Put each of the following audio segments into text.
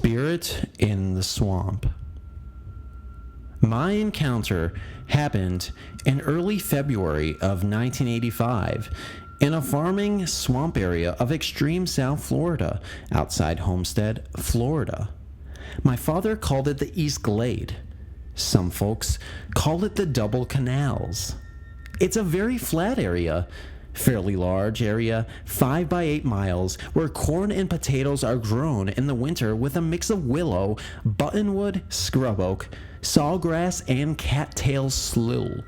Spirit in the Swamp. My encounter happened in early February of 1985 in a farming swamp area of extreme South Florida, outside Homestead, Florida. My father called it the East Glade. Some folks call it the Double Canals. It's a very flat area, fairly large area, 5 by 8 miles, where corn and potatoes are grown in the winter with a mix of willow, buttonwood, scrub oak, sawgrass, and cattail slough.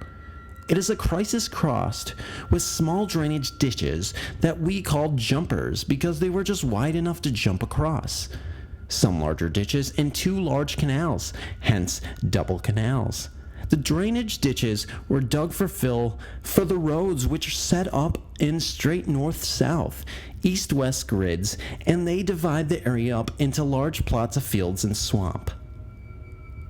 It is a crisis crossed with small drainage ditches that we called jumpers because they were just wide enough to jump across. Some larger ditches and 2 large canals, hence double canals. The drainage ditches were dug for fill for the roads, which are set up in straight north-south, east-west grids, and they divide the area up into large plots of fields and swamp.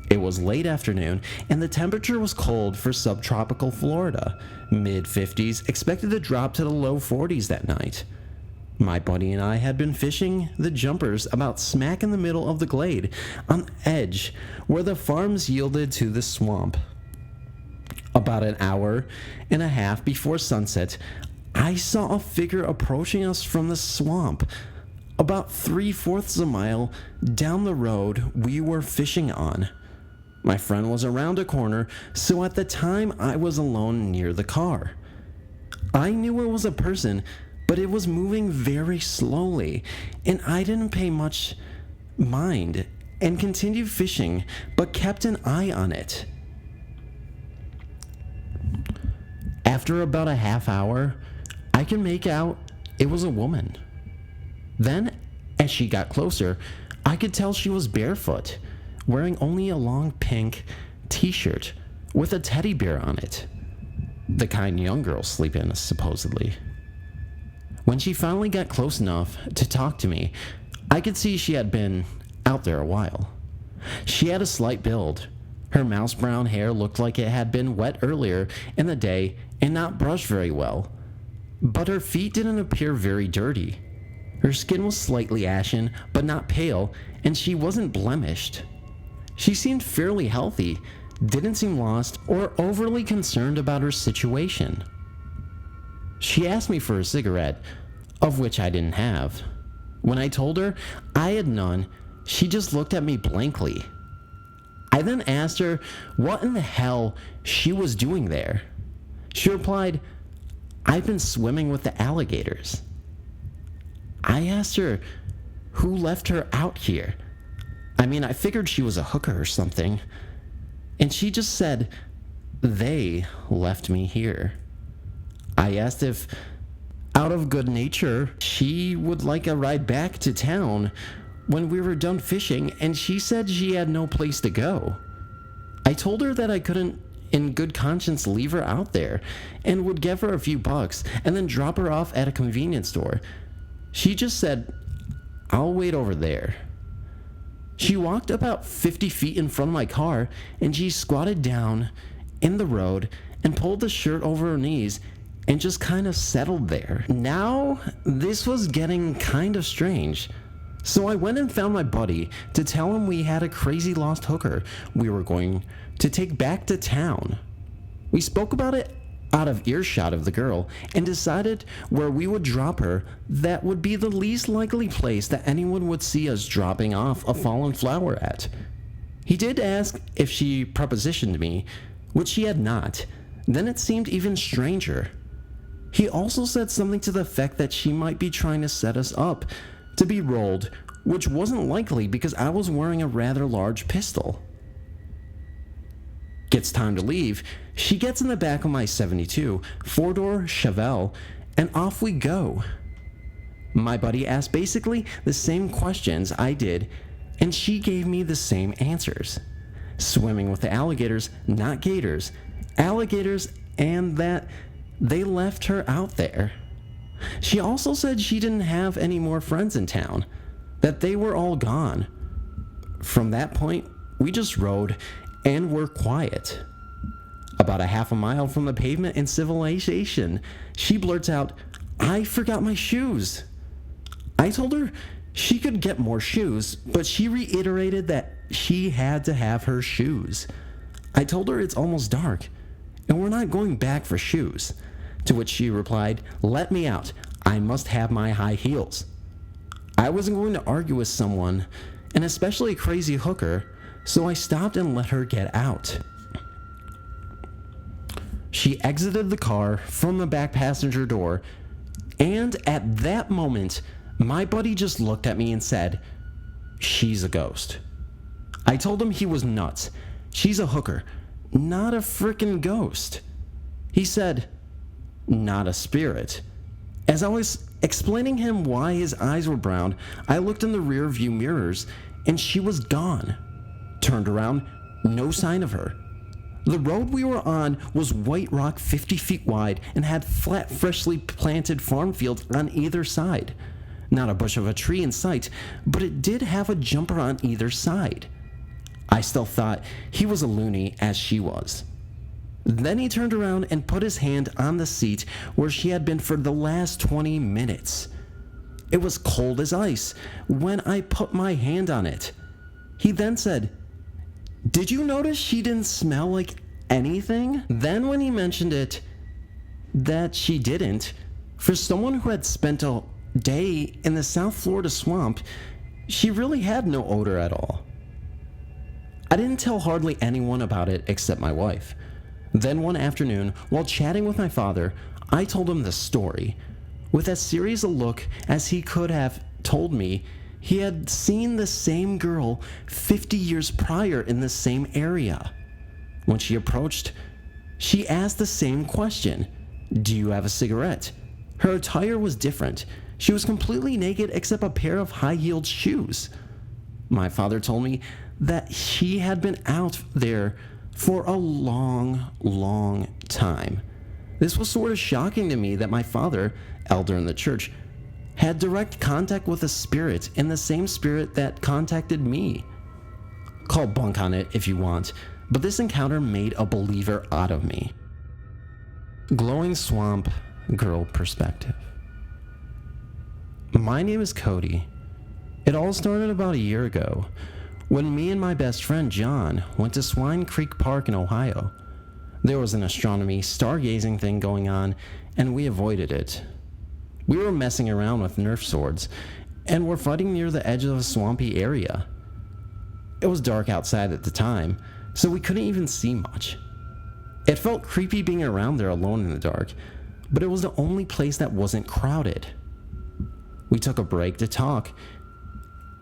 It was late afternoon, and the temperature was cold for subtropical Florida. Mid-50s, expected to drop to the low 40s that night. My buddy and I had been fishing the jumpers about smack in the middle of the glade, on the edge where the farms yielded to the swamp. About an hour and a half before sunset, I saw a figure approaching us from the swamp, about 3/4 a mile down the road we were fishing on. My friend was around a corner, so at the time I was alone near the car. I knew it was a person, but it was moving very slowly, and I didn't pay much mind and continued fishing, but kept an eye on it. After about a half hour, I could make out it was a woman. Then, as she got closer, I could tell she was barefoot, wearing only a long pink t-shirt with a teddy bear on it. The kind young girls sleep in, supposedly. When she finally got close enough to talk to me, I could see she had been out there a while. She had a slight build. Her mouse brown hair looked like it had been wet earlier in the day and not brushed very well, but her feet didn't appear very dirty. Her skin was slightly ashen, but not pale, and she wasn't blemished. She seemed fairly healthy, didn't seem lost or overly concerned about her situation. She asked me for a cigarette, of which I didn't have. When I told her I had none, she just looked at me blankly. I then asked her what in the hell she was doing there. She replied, "I've been swimming with the alligators." I asked her who left her out here. I figured she was a hooker or something. And she just said, "They left me here." I asked if, out of good nature, she would like a ride back to town when we were done fishing, and she said she had no place to go. I told her that I couldn't, in good conscience, leave her out there, and would give her a few bucks, and then drop her off at a convenience store. She just said, "I'll wait over there." She walked about 50 feet in front of my car, and she squatted down in the road and pulled the shirt over her knees and just kind of settled there. Now, this was getting kind of strange. So I went and found my buddy to tell him we had a crazy lost hooker we were going to take back to town. We spoke about it out of earshot of the girl and decided where we would drop her that would be the least likely place that anyone would see us dropping off a fallen flower at. He did ask if she propositioned me, which she had not. Then it seemed even stranger. He also said something to the effect that she might be trying to set us up to be rolled, which wasn't likely because I was wearing a rather large pistol. Gets time to leave, she gets in the back of my 72 4-door Chevelle, and off we go. My buddy asked basically the same questions I did, and she gave me the same answers. Swimming with the alligators, not gators. Alligators, and that they left her out there. She also said she didn't have any more friends in town, that they were all gone. From that point, we just rode and were quiet. About a half a mile from the pavement and civilization, she blurts out, "I forgot my shoes." I told her She could get more shoes, but she reiterated that she had to have her shoes. I told her it's almost dark, and we're not going back for shoes. To which she replied, "Let me out. I must have my high heels." I wasn't going to argue with someone, and especially a crazy hooker, so I stopped and let her get out. She exited the car from the back passenger door, and at that moment, my buddy just looked at me and said, "She's a ghost." I told him he was nuts. She's a hooker, not a frickin' ghost. He said, "Not a spirit." As I was explaining him why his eyes were brown, I looked in the rear view mirrors and she was gone. Turned around, no sign of her. The road we were on was white rock 50 feet wide and had flat, freshly planted farm fields on either side. Not a bush of a tree in sight, but it did have a jumper on either side. I still thought he was a loony as she was. Then he turned around and put his hand on the seat where she had been for the last 20 minutes. It was cold as ice when I put my hand on it. He then said, "Did you notice she didn't smell like anything?" Then when he mentioned it, that she didn't, for someone who had spent a day in the South Florida swamp, she really had no odor at all. I didn't tell hardly anyone about it except my wife. Then one afternoon, while chatting with my father, I told him the story. With as serious a look as he could have told me, he had seen the same girl 50 years prior in the same area. When she approached, she asked the same question, "Do you have a cigarette?" Her attire was different. She was completely naked except a pair of high-heeled shoes. My father told me that she had been out there for a long time. This was sort of shocking to me that my father, elder in the church, had direct contact with a spirit in the same spirit that contacted me. Call bunk on it if you want, but this encounter made a believer out of me. Glowing swamp girl perspective. My name is Cody. It all started about a year ago when me and my best friend John went to Swine Creek Park in Ohio. There was an astronomy stargazing thing going on, and we avoided it. We were messing around with Nerf swords, and were fighting near the edge of a swampy area. It was dark outside at the time, so we couldn't even see much. It felt creepy being around there alone in the dark, but it was the only place that wasn't crowded. We took a break to talk,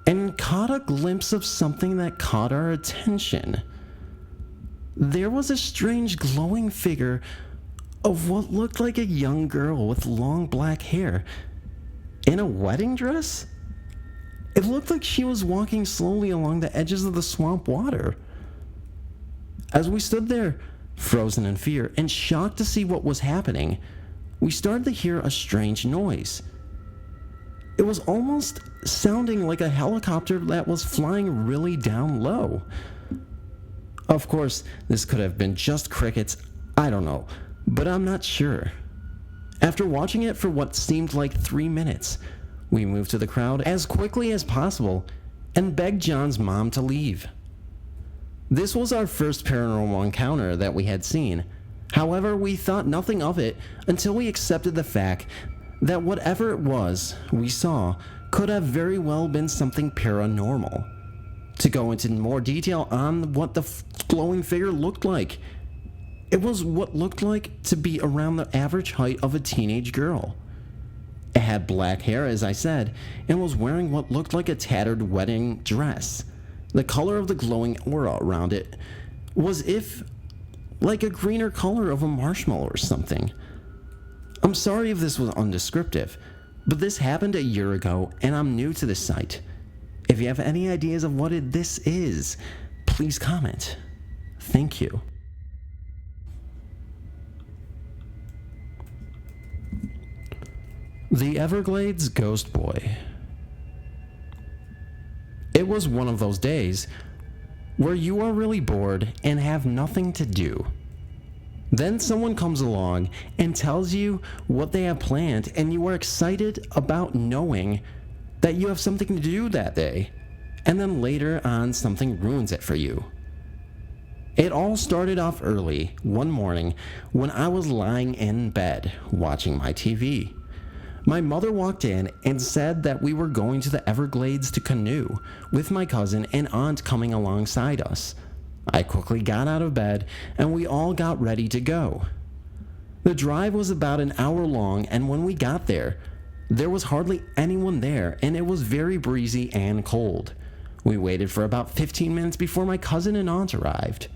and caught a glimpse of something that caught our attention. There was a strange glowing figure of what looked like a young girl with long black hair in a wedding dress. It looked like she was walking slowly along the edges of the swamp water. As we stood there, frozen in fear and shocked to see what was happening, we started to hear a strange noise. It was almost sounding like a helicopter that was flying really down low. Of course, this could have been just crickets, I don't know, but I'm not sure. After watching it for what seemed like 3 minutes, we moved to the crowd as quickly as possible and begged John's mom to leave. This was our first paranormal encounter that we had seen. However, we thought nothing of it until we accepted the fact that whatever it was we saw could have very well been something paranormal. To go into more detail on what the glowing figure looked like, it was what looked like to be around the average height of a teenage girl. It had black hair, as I said, and was wearing what looked like a tattered wedding dress. The color of the glowing aura around it was like a greener color of a marshmallow or something. I'm sorry if this was undescriptive, but this happened a year ago and I'm new to this site. If you have any ideas of what this is, please comment. Thank you. The Everglades Ghost Boy. It was one of those days where you are really bored and have nothing to do. Then someone comes along and tells you what they have planned, and you are excited about knowing that you have something to do that day, and then later on something ruins it for you. It all started off early one morning when I was lying in bed watching my TV. My mother walked in and said that we were going to the Everglades to canoe, with my cousin and aunt coming alongside us. I quickly got out of bed and we all got ready to go. The drive was about an hour long, and when we got there was hardly anyone there, and it was very breezy and cold. We waited for about 15 minutes before my cousin and aunt arrived.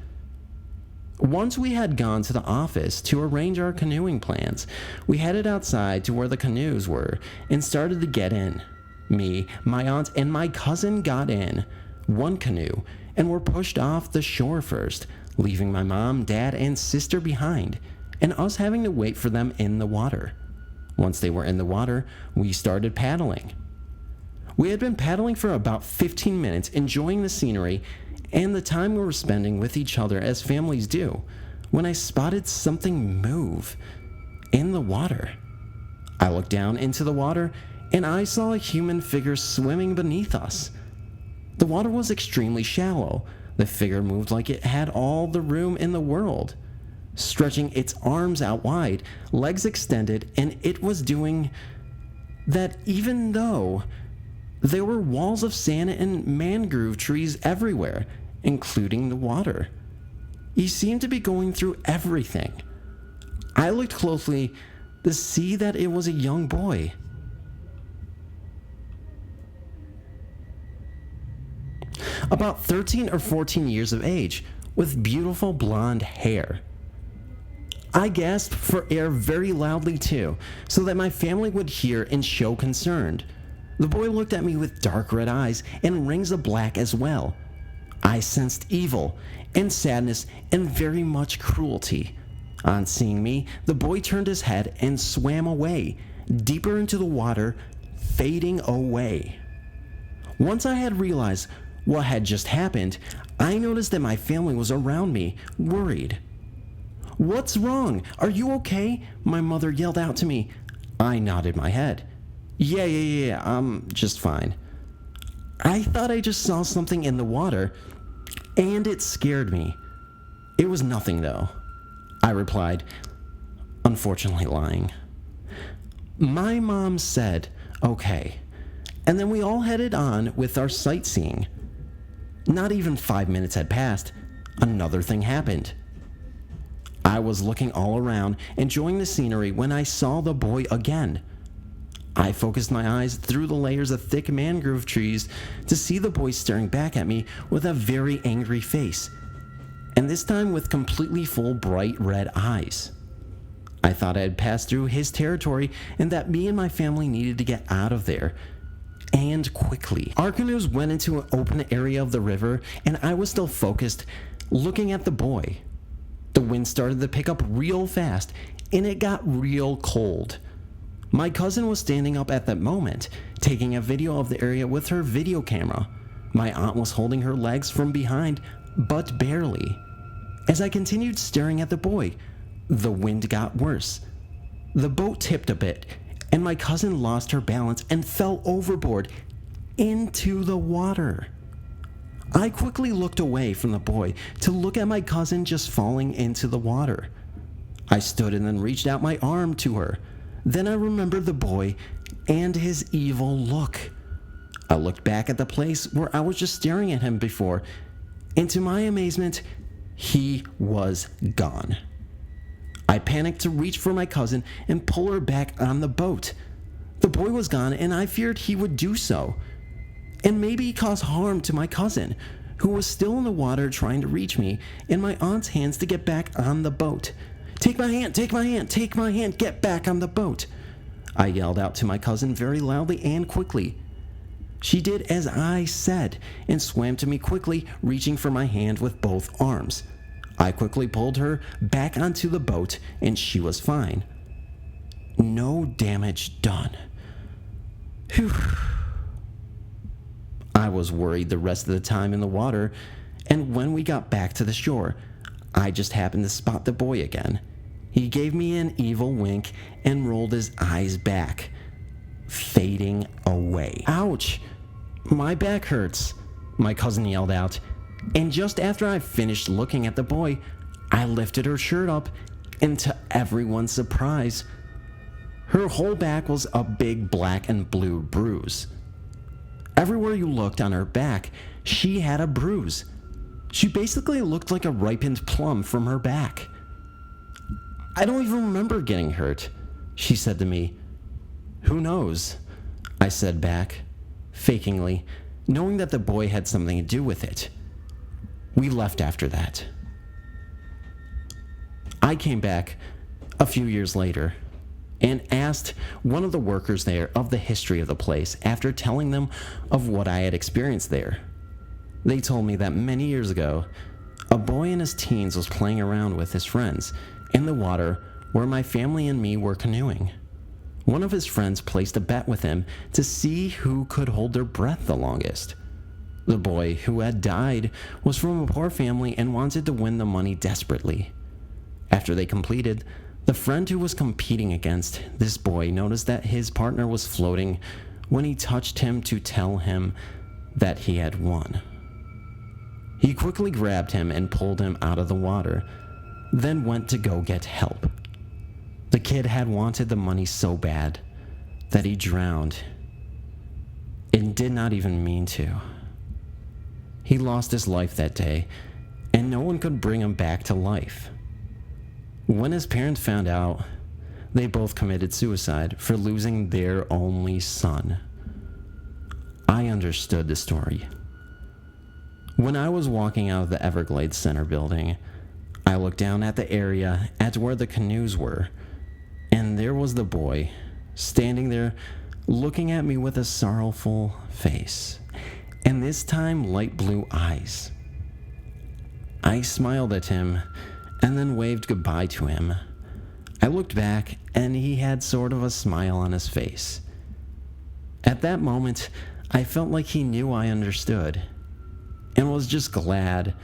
Once we had gone to the office to arrange our canoeing plans, we headed outside to where the canoes were and started to get in. Me, my aunt, and my cousin got in one canoe and were pushed off the shore first, leaving my mom, dad, and sister behind, and us having to wait for them in the water. Once they were in the water, we started paddling. We had been paddling for about 15 minutes, enjoying the scenery and the time we were spending with each other as families do, when I spotted something move in the water. I looked down into the water and I saw a human figure swimming beneath us. The water was extremely shallow. The figure moved like it had all the room in the world, stretching its arms out wide, legs extended, and it was doing that even though there were walls of sand and mangrove trees everywhere, including the water. He seemed to be going through everything. I looked closely to see that it was a young boy. About 13 or 14 years of age, with beautiful blonde hair. I gasped for air very loudly too, so that my family would hear and show concern. The boy looked at me with dark red eyes and rings of black as well. I sensed evil and sadness and very much cruelty. On seeing me, the boy turned his head and swam away, deeper into the water, fading away. Once I had realized what had just happened, I noticed that my family was around me, worried. "What's wrong? Are you okay?" my mother yelled out to me. I nodded my head. Yeah, I'm just fine. I thought I just saw something in the water, and it scared me. It was nothing though, I replied, unfortunately lying. My mom said, okay, and then we all headed on with our sightseeing. Not even 5 minutes had passed, another thing happened. I was looking all around, enjoying the scenery, when I saw the boy again. I focused my eyes through the layers of thick mangrove trees to see the boy staring back at me with a very angry face, and this time with completely full bright red eyes. I thought I had passed through his territory and that me and my family needed to get out of there, and quickly. Our canoes went into an open area of the river, and I was still focused, looking at the boy. The wind started to pick up real fast, and it got real cold. My cousin was standing up at that moment, taking a video of the area with her video camera. My aunt was holding her legs from behind, but barely. As I continued staring at the boy, the wind got worse. The boat tipped a bit, and my cousin lost her balance and fell overboard into the water. I quickly looked away from the boy to look at my cousin just falling into the water. I stood and then reached out my arm to her. Then I remembered the boy and his evil look. I looked back at the place where I was just staring at him before, and to my amazement, he was gone. I panicked to reach for my cousin and pull her back on the boat. The boy was gone, and I feared he would do so, and maybe cause harm to my cousin, who was still in the water trying to reach me and my aunt's hands to get back on the boat. "Take my hand, take my hand, take my hand, get back on the boat," I yelled out to my cousin very loudly and quickly. She did as I said and swam to me quickly, reaching for my hand with both arms. I quickly pulled her back onto the boat, and she was fine. No damage done. Whew. I was worried the rest of the time in the water, and when we got back to the shore, I just happened to spot the boy again. He gave me an evil wink and rolled his eyes back. fading away. Ouch! My back hurts, my cousin yelled out. And just after I finished looking at the boy, I lifted her shirt up, and to everyone's surprise, her whole back was a big black and blue bruise. Everywhere you looked on her back, she had a bruise. She basically looked like a ripened plum from her back. I don't even remember getting hurt, she said to me. Who knows? I said back, fakingly, knowing that the boy had something to do with it. We left after that. I came back a few years later and asked one of the workers there of the history of the place after telling them of what I had experienced there. They told me that many years ago, a boy in his teens was playing around with his friends in the water where my family and me were canoeing. One of his friends placed a bet with him to see who could hold their breath the longest. The boy, who had died, was from a poor family and wanted to win the money desperately. After they completed, the friend who was competing against this boy noticed that his partner was floating when he touched him to tell him that he had won. He quickly grabbed him and pulled him out of the water, then went to go get help. The kid had wanted the money so bad that he drowned and did not even mean to. He lost his life that day, and no one could bring him back to life. When his parents found out, they both committed suicide for losing their only son. I understood the story. When I was walking out of the Everglades Center building, I looked down at the area at where the canoes were, and there was the boy, standing there looking at me with a sorrowful face, and this time light blue eyes. I smiled at him and then waved goodbye to him. I looked back, and he had sort of a smile on his face. At that moment, I felt like he knew I understood, and was just glad